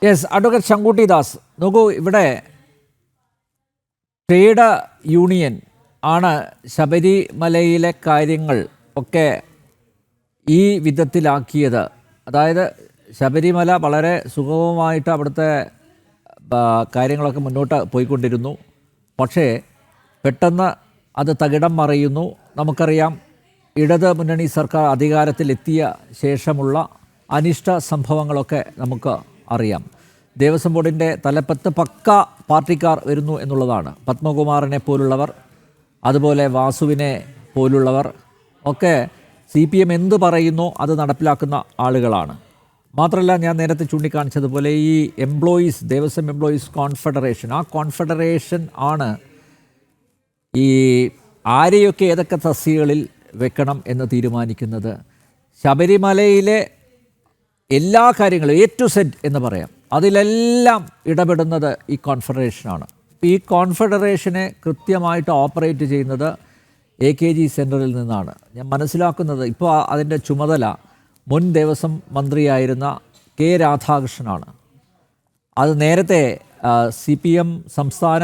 Yes, advocate Sankutty Das, നോക്കൂ, ഇവിടെ trade union ആണ് ശബരിമലയിലെ കാര്യങ്ങൾ ഒക്കെ ഈ വിധത്തിലാക്കിയത്. അതായത് ശബരിമല വളരെ സുഗമമായിട്ട് അവിടുത്തെ കാര്യങ്ങളൊക്കെ മുന്നോട്ട് പോയിക്കൊണ്ടിരുന്നു. പക്ഷേ പെട്ടെന്ന് അത് തകിടം മറിയുന്നു. നമുക്കറിയാം, ഇടത് മുന്നണി സർക്കാർ അധികാരത്തിലെത്തിയ ശേഷമുള്ള അനിഷ്ട സംഭവങ്ങളൊക്കെ നമുക്ക് അറിയാം. ദേവസ്വം ബോർഡിൻ്റെ തലപ്പത്ത് പക്ക പാർട്ടിക്കാർ വരുന്നു എന്നുള്ളതാണ്. പത്മകുമാറിനെ പോലുള്ളവർ, അതുപോലെ വാസുവിനെ പോലുള്ളവർ ഒക്കെ CPM എന്ത് പറയുന്നു അത് നടപ്പിലാക്കുന്ന ആളുകളാണ്. മാത്രമല്ല, ഞാൻ നേരത്തെ ചൂണ്ടിക്കാണിച്ചതുപോലെ ഈ ദേവസ്വം എംപ്ലോയീസ് കോൺഫെഡറേഷൻ, ആ കോൺഫെഡറേഷൻ ആണ് ഈ ആരെയൊക്കെ ഏതൊക്കെ തസ്തികകളിൽ വെക്കണം എന്ന് തീരുമാനിക്കുന്നത്. ശബരിമലയിലെ എല്ലാ കാര്യങ്ങളും A to Z എന്ന് പറയാം, അതിലെല്ലാം ഇടപെടുന്നത് ഈ കോൺഫെഡറേഷനാണ്. ഈ കോൺഫെഡറേഷനെ കൃത്യമായിട്ട് ഓപ്പറേറ്റ് ചെയ്യുന്നത് AKG സെൻറ്ററിൽ നിന്നാണ്. ഞാൻ മനസ്സിലാക്കുന്നത് ഇപ്പോൾ അതിൻ്റെ ചുമതല മുൻ ദേവസ്വം മന്ത്രിയായിരുന്ന K. രാധാകൃഷ്ണനാണ്. അത് നേരത്തെ CPM സംസ്ഥാന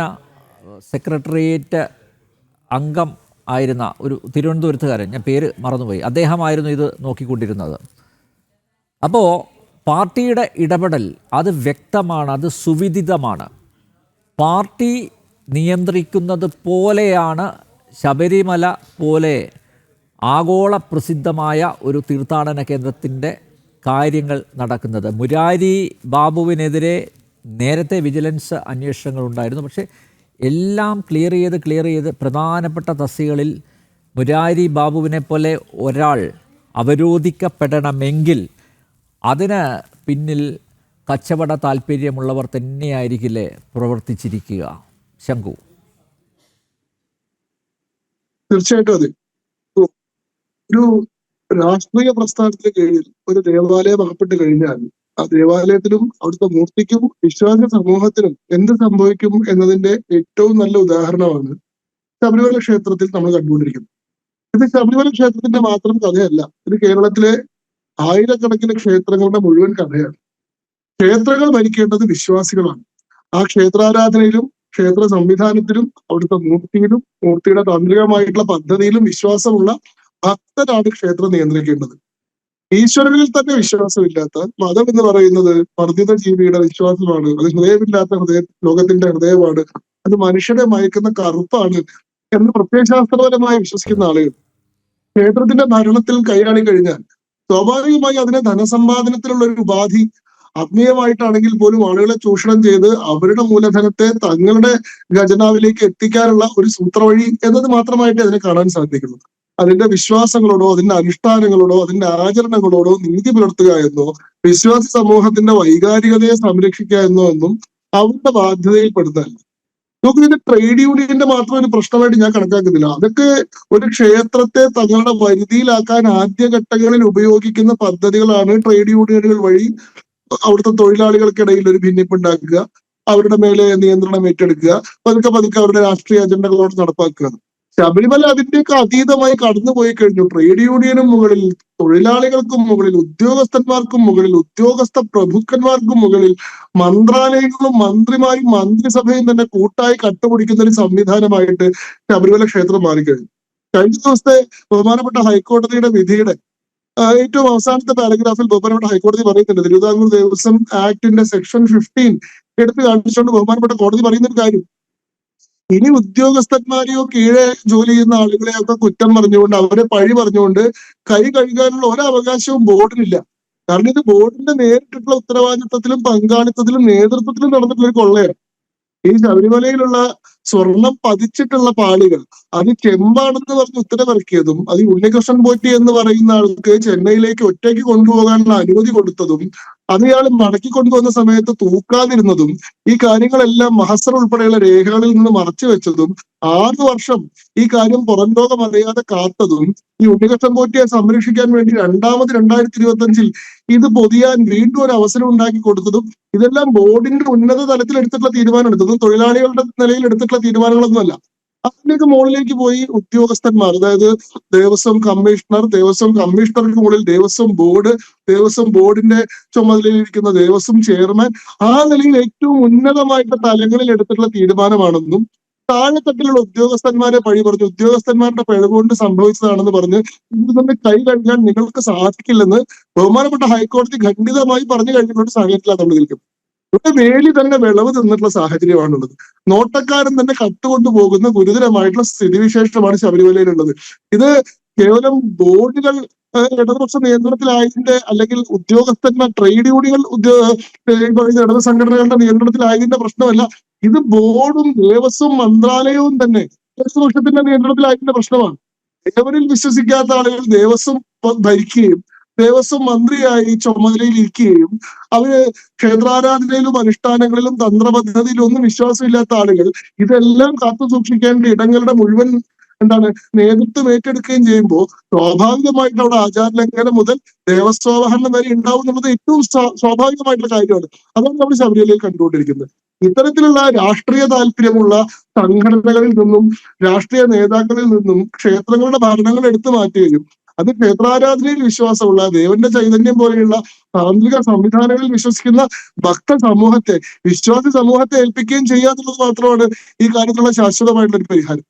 സെക്രട്ടേറിയറ്റ് അംഗം ആയിരുന്ന ഒരു തിരുവനന്തപുരത്തുകാരൻ, ഞാൻ പേര് മറന്നുപോയി, അദ്ദേഹമായിരുന്നു ഇത് നോക്കിക്കൊണ്ടിരുന്നത്. അപ്പോൾ പാർട്ടിയുടെ ഇടപെടൽ അത് വ്യക്തമാണ്, അത് സുവിദിതമാണ്. പാർട്ടി നിയന്ത്രിക്കുന്നത് പോലെയാണ് ശബരിമല പോലെ ആഗോള പ്രസിദ്ധമായ ഒരു തീർത്ഥാടന കേന്ദ്രത്തിൻ്റെ കാര്യങ്ങൾ നടക്കുന്നത്. മുരാരി ബാബുവിനെതിരെ നേരത്തെ വിജിലൻസ് അന്വേഷണങ്ങളുണ്ടായിരുന്നു. പക്ഷേ എല്ലാം ക്ലിയർ ചെയ്ത് പ്രധാനപ്പെട്ട തസ്തികകളിൽ മുരാരി ബാബുവിനെ പോലെ ഒരാൾ അവരോധിക്കപ്പെടണമെങ്കിൽ അതിന് പിന്നിൽ കച്ചവട താല്പര്യമുള്ളവർ തന്നെയായിരിക്കില്ലേ പ്രവർത്തിച്ചിരിക്കുക? ശങ്കു. തീർച്ചയായിട്ടും അതെ. ഒരു രാഷ്ട്രീയ പ്രസ്ഥാനത്തിന് കീഴിൽ ഒരു ദേവാലയം അകപ്പെട്ട് കഴിഞ്ഞാൽ ആ ദേവാലയത്തിനും അവിടുത്തെ മൂർത്തിക്കും വിശ്വാസ സമൂഹത്തിനും എന്ത് സംഭവിക്കും എന്നതിന്റെ ഏറ്റവും നല്ല ഉദാഹരണമാണ് ശബരിമല ക്ഷേത്രത്തിൽ നമ്മൾ കണ്ടുകൊണ്ടിരിക്കുന്നത്. ഇത് ശബരിമല ക്ഷേത്രത്തിന്റെ മാത്രം കഥയല്ല, ഇത് കേരളത്തിലെ ആയിരക്കണക്കിന് ക്ഷേത്രങ്ങളുടെ മുഴുവൻ കഥയാണ്. ക്ഷേത്രങ്ങൾ ഭരിക്കേണ്ടത് വിശ്വാസികളാണ്. ആ ക്ഷേത്രാരാധനയിലും ക്ഷേത്ര സംവിധാനത്തിലും അവിടുത്തെ മൂർത്തിയിലും മൂർത്തിയുടെ താന്ത്രികമായിട്ടുള്ള പദ്ധതിയിലും വിശ്വാസമുള്ള ഭക്തരാണ് ക്ഷേത്രം നിയന്ത്രിക്കേണ്ടത്. ഈശ്വരനിൽ തന്നെ വിശ്വാസമില്ലാത്ത മതം എന്ന് പറയുന്നത് വർദ്ധിത ജീവിയുടെ വിശ്വാസമാണ്. അത് ഹൃദയമില്ലാത്ത ലോകത്തിന്റെ ഹൃദയമാണ്, അത് മനുഷ്യനെ മയക്കുന്ന കറുപ്പാണ് എന്ന് പ്രത്യയശാസ്ത്രപരമായി വിശ്വസിക്കുന്ന ആളുകൾ ക്ഷേത്രത്തിന്റെ ഭരണത്തിൽ കൈയാളി കഴിഞ്ഞാൽ സ്വാഭാവികമായി അതിനെ ധനസമ്പാദനത്തിലുള്ള ഒരു ഉപാധി ആത്മീയമായിട്ടാണെങ്കിൽ പോലും ആളുകളെ ചൂഷണം ചെയ്ത് അവരുടെ മൂലധനത്തെ തങ്ങളുടെ ഖജനാവിലേക്ക് എത്തിക്കാനുള്ള ഒരു സൂത്രവഴി എന്നത് മാത്രമായിട്ട് അതിനെ കാണാൻ സാധിക്കുന്നു. അതിന്റെ വിശ്വാസങ്ങളോടോ അതിന്റെ അനുഷ്ഠാനങ്ങളോടോ അതിന്റെ ആചരണങ്ങളോടോ നീതി പുലർത്തുക എന്നോ വിശ്വാസി സമൂഹത്തിന്റെ വൈകാരികതയെ സംരക്ഷിക്കുക എന്നോ ഒന്നും അവരുടെ ബാധ്യതയിൽ പെടുന്നതല്ല. നമുക്ക് ഇതിന്റെ ട്രേഡ് യൂണിയന്റെ മാത്രം ഒരു പ്രശ്നമായിട്ട് ഞാൻ കണക്കാക്കുന്നില്ല. അതൊക്കെ ഒരു ക്ഷേത്രത്തെ തങ്ങളുടെ വരുതിയിലാക്കാൻ ആദ്യഘട്ടങ്ങളിൽ ഉപയോഗിക്കുന്ന പദ്ധതികളാണ്. ട്രേഡ് യൂണിയനുകൾ വഴി അവിടുത്തെ തൊഴിലാളികൾക്കിടയിൽ ഒരു ഭിന്നിപ്പുണ്ടാക്കുക, അവരുടെ മേലെ നിയന്ത്രണം ഏറ്റെടുക്കുക, പതുക്കെ അവരുടെ രാഷ്ട്രീയ അജണ്ടകളോട് നടപ്പാക്കുക. ശബരിമല അതിന്റെയൊക്കെ അതീതമായി കടന്നുപോയി കഴിഞ്ഞു. ട്രേഡ് യൂണിയനും മുകളിൽ, തൊഴിലാളികൾക്കും മുകളിൽ, ഉദ്യോഗസ്ഥന്മാർക്കും മുകളിൽ, ഉദ്യോഗസ്ഥ പ്രഭുക്കന്മാർക്കും മുകളിൽ മന്ത്രാലയങ്ങളും മന്ത്രിമാരും മന്ത്രിസഭയും തന്നെ കൂട്ടായി കട്ടുപിടിക്കുന്ന ഒരു സംവിധാനമായിട്ട് ശബരിമല ക്ഷേത്രം മാറിക്കഴിഞ്ഞു. കഴിഞ്ഞ ദിവസത്തെ ബഹുമാനപ്പെട്ട ഹൈക്കോടതിയുടെ വിധിയുടെ ഏറ്റവും അവസാനത്തെ പാരഗ്രാഫിൽ ബഹുമാനപ്പെട്ട ഹൈക്കോടതി പറയുന്നുണ്ട്, തിരുവിതാംകൂർ ദേവസ്വം ആക്ടിന്റെ സെക്ഷൻ 15 എടുത്തു കാണിച്ചുകൊണ്ട് ബഹുമാനപ്പെട്ട കോടതി പറയുന്ന ഒരു കാര്യം, ഇനി ഉദ്യോഗസ്ഥന്മാരെയോ കീഴെ ജോലി ചെയ്യുന്ന ആളുകളെയോ ഒക്കെ കുറ്റം പറഞ്ഞുകൊണ്ട് അവരെ പഴി പറഞ്ഞുകൊണ്ട് കൈ കഴുകാനുള്ള ഒരവകാശവും ബോർഡിനില്ല. കാരണം ഇത് ബോർഡിന്റെ നേരിട്ടുള്ള ഉത്തരവാദിത്വത്തിലും പങ്കാളിത്തത്തിലും നേതൃത്വത്തിലും നടന്നിട്ടുള്ള ഒരു കൊള്ളയാണ്. ഈ ശബരിമലയിലുള്ള സ്വർണം പതിച്ചിട്ടുള്ള പാളികൾ അത് ചെമ്പാണെന്ന് പറഞ്ഞ് ഉത്തരവിറക്കിയതും, അത് ഉണ്ണികൃഷ്ണൻ പോറ്റി എന്ന് പറയുന്ന ആൾക്ക് ചെന്നൈയിലേക്ക് ഒറ്റയ്ക്ക് കൊണ്ടുപോകാനുള്ള അനുമതി കൊടുത്തതും, അത് ഇയാൾ മടക്കി കൊണ്ടുവന്ന സമയത്ത് തൂക്കാതിരുന്നതും, ഈ കാര്യങ്ങളെല്ലാം മഹസർ ഉൾപ്പെടെയുള്ള രേഖകളിൽ നിന്ന് മറച്ചു വെച്ചതും, 6 വർഷം ഈ കാര്യം പുറം ലോകം അറിയാതെ കാത്തതും, ഈ ഉണ്ണികൃഷ്ണൻ പോറ്റിയെ സംരക്ഷിക്കാൻ വേണ്ടി 2025 ഇത് പൊതിയാൻ വീണ്ടും ഒരു അവസരം ഉണ്ടാക്കി കൊടുത്തതും, ഇതെല്ലാം ബോർഡിന്റെ ഉന്നത തലത്തിൽ എടുത്തിട്ടുള്ള തീരുമാനം എടുത്തതും തൊഴിലാളികളുടെ നിലയിൽ എടുത്തിട്ടുള്ള തീരുമാനങ്ങളൊന്നുമല്ല. അതിലേക്ക് മുകളിലേക്ക് പോയി ഉദ്യോഗസ്ഥന്മാർ, അതായത് ദേവസ്വം കമ്മീഷണർക്ക് മുകളിൽ ദേവസ്വം ബോർഡിന്റെ ചുമതലയിലിരിക്കുന്ന ദേവസ്വം ചെയർമാൻ, ആ നിലയിൽ ഏറ്റവും ഉന്നതമായിട്ട് തലങ്ങളിൽ എടുത്തിട്ടുള്ള തീരുമാനമാണെന്നും താഴെത്തട്ടിലുള്ള ഉദ്യോഗസ്ഥന്മാരെ പഴി പറഞ്ഞു, ഉദ്യോഗസ്ഥന്മാരുടെ പിഴവ് കൊണ്ട് സംഭവിച്ചതാണെന്ന് പറഞ്ഞ് ഇതിൽ നിന്ന് കൈ കഴുകാൻ നിങ്ങൾക്ക് സാധിക്കില്ലെന്ന് ബഹുമാനപ്പെട്ട ഹൈക്കോടതി ഖണ്ഡിതമായി പറഞ്ഞു കഴിഞ്ഞിട്ടുള്ള സാഹചര്യത്തിലാണ് നമ്മൾ നിൽക്കുന്നത്. ഇവിടെ വേലി തന്നെ വിളവ് തിന്നിട്ടുള്ള സാഹചര്യമാണുള്ളത്. നോട്ടക്കാരൻ തന്നെ കട്ടുകൊണ്ടു പോകുന്ന ഗുരുതരമായിട്ടുള്ള സ്ഥിതിവിശേഷമാണ് ശബരിമലയിലുള്ളത്. ഇത് കേവലം ബോർഡുകൾ ഇടതുപക്ഷ നിയന്ത്രണത്തിലായതിന്റെ, അല്ലെങ്കിൽ ഉദ്യോഗസ്ഥന്മാർ ട്രേഡ് യൂണിയൻ ഇടത് സംഘടനകളുടെ നിയന്ത്രണത്തിലായതിന്റെ പ്രശ്നമല്ല. ഇത് ബോർഡും ദേവസ്വം മന്ത്രാലയവും തന്നെ ഇടതുപക്ഷത്തിന്റെ നിയന്ത്രണത്തിലായതിന്റെ പ്രശ്നമാണ്. ദേവനിൽ വിശ്വസിക്കാത്ത ആളുകൾ ദേവസ്വം ഭരിക്കുകയും ദേവസ്വം മന്ത്രിയായി ചുമതലയിൽ ഇരിക്കുകയും അവര് ക്ഷേത്രാരാധനയിലും അനുഷ്ഠാനങ്ങളിലും തന്ത്രപദ്ധതിയിലും ഒന്നും വിശ്വാസമില്ലാത്ത ആളുകൾ ഇതെല്ലാം കാത്തു സൂക്ഷിക്കേണ്ട ഇടങ്ങളുടെ മുഴുവൻ നേതൃത്വം ഏറ്റെടുക്കുകയും ചെയ്യുമ്പോൾ സ്വാഭാവികമായിട്ട് അവിടെ ആചാരലംഘനം മുതൽ ദേവസ്വാവഹരണം വരെ ഉണ്ടാവും എന്നുള്ളത് ഏറ്റവും സ്വാഭാവികമായിട്ടുള്ള കാര്യമാണ്. അതാണ് നമ്മൾ ശബരിമലയിൽ കണ്ടുകൊണ്ടിരിക്കുന്നത്. ഇത്തരത്തിലുള്ള രാഷ്ട്രീയ താല്പര്യമുള്ള സംഘടനകളിൽ നിന്നും രാഷ്ട്രീയ നേതാക്കളിൽ നിന്നും ക്ഷേത്രങ്ങളുടെ ഭരണങ്ങൾ എടുത്തു മാറ്റുകയും അത് ക്ഷേത്രാരാധനയിൽ വിശ്വാസമുള്ള, ദേവന്റെ ചൈതന്യം പോലെയുള്ള താന്ത്രിക സംവിധാനങ്ങളിൽ വിശ്വസിക്കുന്ന വിശ്വാസി സമൂഹത്തെ ഏൽപ്പിക്കുകയും ചെയ്യുക എന്നുള്ളത് മാത്രമാണ് ഈ കാര്യത്തിലുള്ള ശാശ്വതമായിട്ടുള്ള ഒരു പരിഹാരം.